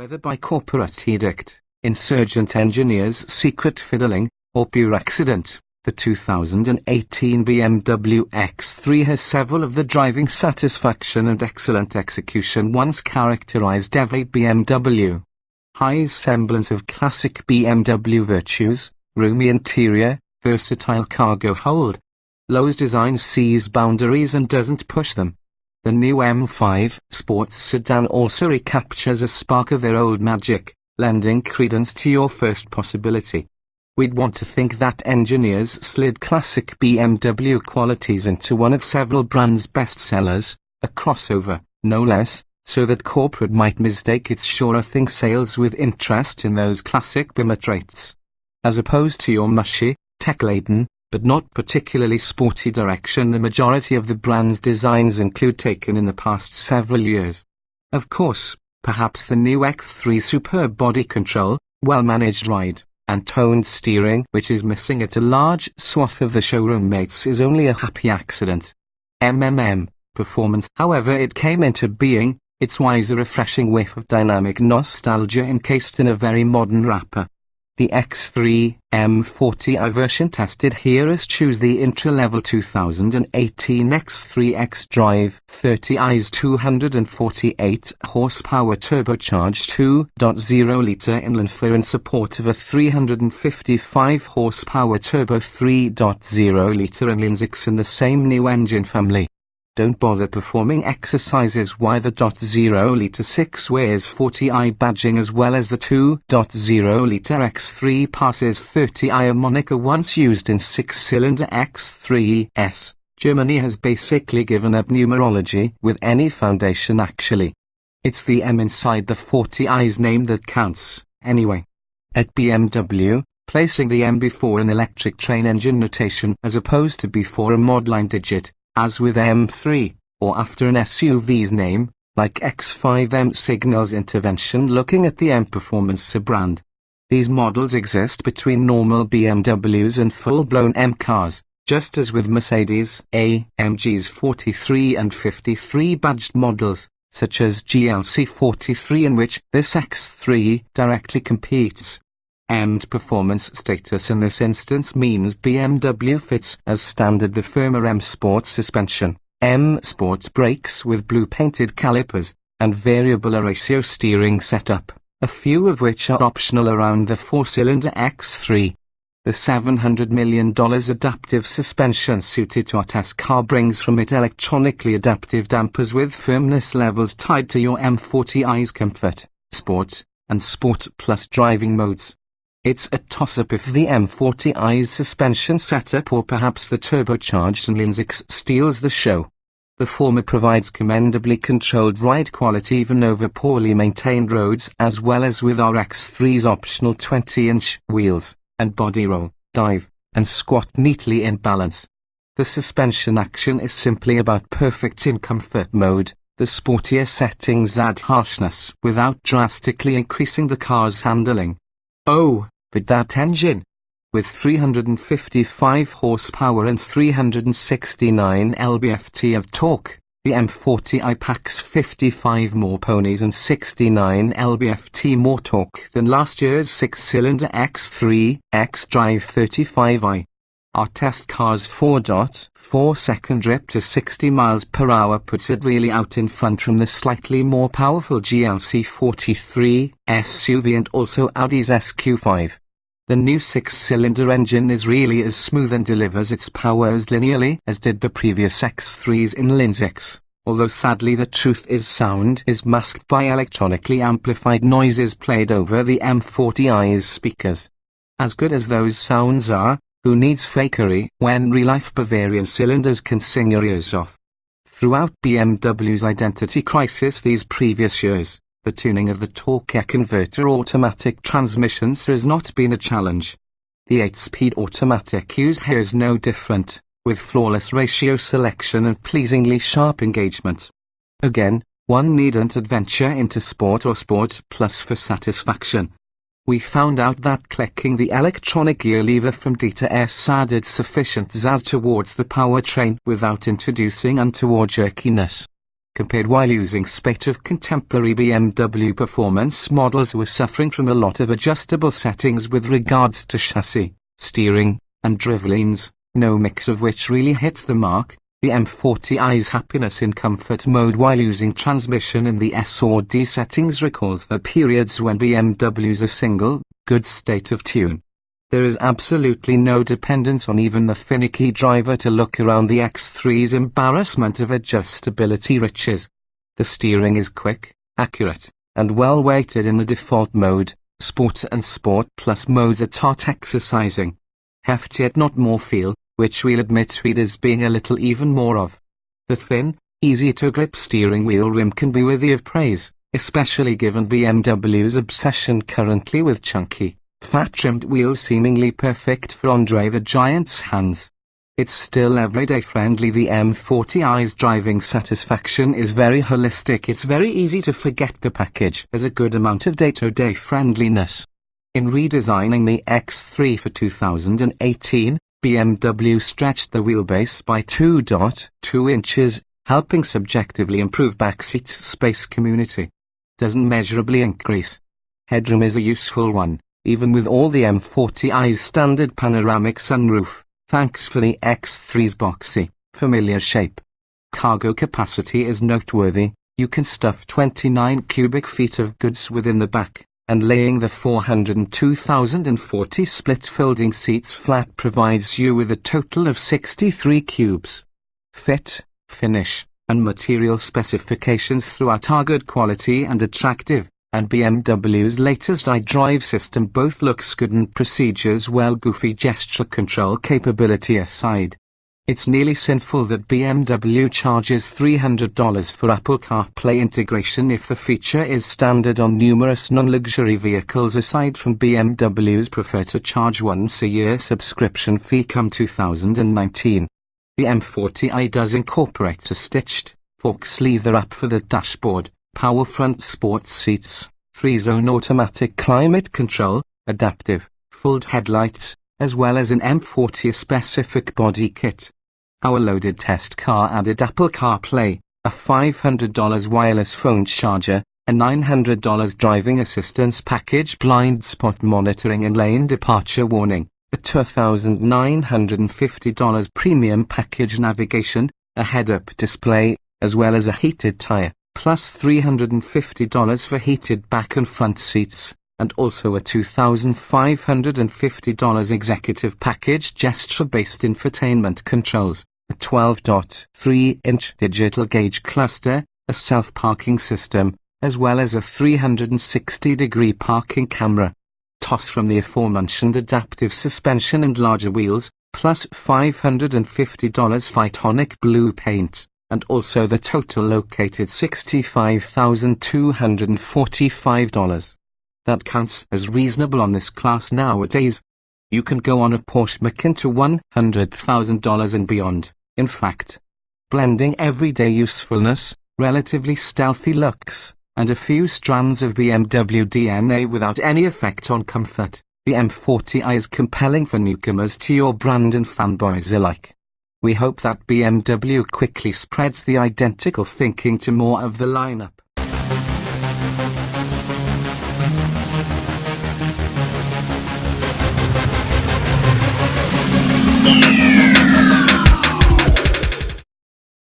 Whether by corporate edict, insurgent engineers' secret fiddling, or pure accident, the 2018 BMW X3 has several of the driving satisfaction and excellent execution once characterized every BMW. High semblance of classic BMW virtues, roomy interior, versatile cargo hold. Low's design sees boundaries and doesn't push them. The new M5 sports sedan also recaptures a spark of their old magic, lending credence to your first possibility. We'd want to think that engineers slid classic BMW qualities into one of several brands' bestsellers, a crossover, no less, so that corporate might mistake its sure-thing sales with interest in those classic BIM traits. As opposed to your mushy, tech-laden, but not particularly sporty direction the majority of the brand's designs include taken in the past several years. Of course, perhaps the new X3's superb body control, well-managed ride, and toned steering which is missing at a large swath of the showroom mates is only a happy accident. Performance. However it came into being, its wiser refreshing whiff of dynamic nostalgia encased in a very modern wrapper. The X3 M40i version tested here as choose the intra-level 2018 X3 xDrive 30i's 248 horsepower turbocharged 2.0-litre inline-4 in support of a 355 horsepower turbo 3.0-litre inline-6 in the same new engine family. Don't bother performing exercises why the .0-litre 6 wears 40i badging as well as the 2.0-litre X3 passes 30i, a moniker once used in 6-cylinder X3s. Germany has basically given up numerology with any foundation actually. It's the M inside the 40i's name that counts, anyway. At BMW, placing the M before an electric train engine notation as opposed to before a modline digit, as with M3, or after an SUV's name, like X5M signals intervention looking at the M performance sub-brand. These models exist between normal BMWs and full-blown M cars, just as with Mercedes AMG's 43 and 53 badged models, such as GLC 43 in which this X3 directly competes. And performance status in this instance means BMW fits as standard the firmer M Sport suspension, M Sport brakes with blue-painted calipers, and variable ratio steering setup, a few of which are optional around the 4-cylinder X3. The $700 million adaptive suspension suited to this car brings from it electronically adaptive dampers with firmness levels tied to your M40i's comfort, sport, and sport plus driving modes. It's a toss-up if the M40i's suspension setup or perhaps the turbocharged inline-6 steals the show. The former provides commendably controlled ride quality even over poorly maintained roads as well as with our X3's optional 20-inch wheels, and body roll, dive, and squat neatly in balance. The suspension action is simply about perfect in comfort mode. The sportier settings add harshness without drastically increasing the car's handling. Oh, but that engine! With 355 horsepower and 369 lb-ft of torque, the M40i packs 55 more ponies and 69 lb-ft more torque than last year's 6-cylinder X3 xDrive 35i. Our test car's 4.4-second rip to 60 miles per hour puts it really out in front from the slightly more powerful GLC 43 SUV and also Audi's SQ5. The new 6-cylinder engine is really as smooth and delivers its power as linearly as did the previous X3's inline-6, although sadly the truth is sound is masked by electronically amplified noises played over the M40i's speakers. As good as those sounds are, who needs fakery when real-life Bavarian cylinders can sing your ears off? Throughout BMW's identity crisis these previous years, the tuning of the torque converter automatic transmissions has not been a challenge. The 8-speed automatic use here is no different, with flawless ratio selection and pleasingly sharp engagement. Again, one needn't adventure into Sport or Sport Plus for satisfaction. We found out that clicking the electronic gear lever from D to S added sufficient zazz towards the powertrain without introducing untoward jerkiness. compared while using spate of contemporary BMW performance models were suffering from a lot of adjustable settings with regards to chassis, steering, and drivelines, no mix of which really hits the mark. The M40i's happiness in comfort mode while using transmission in the S or D settings recalls the periods when BMW's a single, good state of tune. There is absolutely no dependence on even the finicky driver to look around the X3's embarrassment of adjustability riches. The steering is quick, accurate, and well weighted in the default mode. Sport and Sport Plus modes are tot exercising. Heft yet not more feel, which we'll admit readers being a little even more of. The thin, easy-to-grip steering wheel rim can be worthy of praise, especially given BMW's obsession currently with chunky, fat-trimmed wheels seemingly perfect for Andre the Giant's hands. It's still everyday friendly. The M40i's driving satisfaction is very holistic. It's very easy to forget the package has a good amount of day-to-day friendliness. In redesigning the X3 for 2018, BMW stretched the wheelbase by 2.2 inches, helping subjectively improve backseat space community. Doesn't measurably increase. Headroom is a useful one, even with all the M40i's standard panoramic sunroof, thanks for the X3's boxy, familiar shape. Cargo capacity is noteworthy. You can stuff 29 cubic feet of goods within the back, and laying the 402,040 split folding seats flat provides you with a total of 63 cubes. Fit, finish, and material specifications throughout are good quality and attractive, and BMW's latest iDrive system both looks good and procedures well. Goofy gesture control capability aside, it's nearly sinful that BMW charges $300 for Apple CarPlay integration if the feature is standard on numerous non-luxury vehicles. Aside from BMW's prefer to charge once-a-year subscription fee come 2019. The M40i does incorporate a stitched, fork sleeve wrap for the dashboard, power front sports seats, 3-zone automatic climate control, adaptive, full headlights, as well as an M40 specific body kit. Our loaded test car added Apple CarPlay, a $500 wireless phone charger, a $900 driving assistance package, blind spot monitoring and lane departure warning, a $2,950 premium package navigation, a head-up display, as well as a heated tire, plus $350 for heated back and front seats, and also a $2,550 executive package gesture-based infotainment controls, a 12.3-inch digital gauge cluster, a self-parking system, as well as a 360-degree parking camera. Toss from the aforementioned adaptive suspension and larger wheels, plus $550 Phytonic blue paint, and also the total located $65,245. That counts as reasonable on this class nowadays. You can go on a Porsche Macan to $100,000 and beyond. In fact, blending everyday usefulness, relatively stealthy looks, and a few strands of BMW DNA without any effect on comfort, the M40i is compelling for newcomers to your brand and fanboys alike. We hope that BMW quickly spreads the identical thinking to more of the lineup.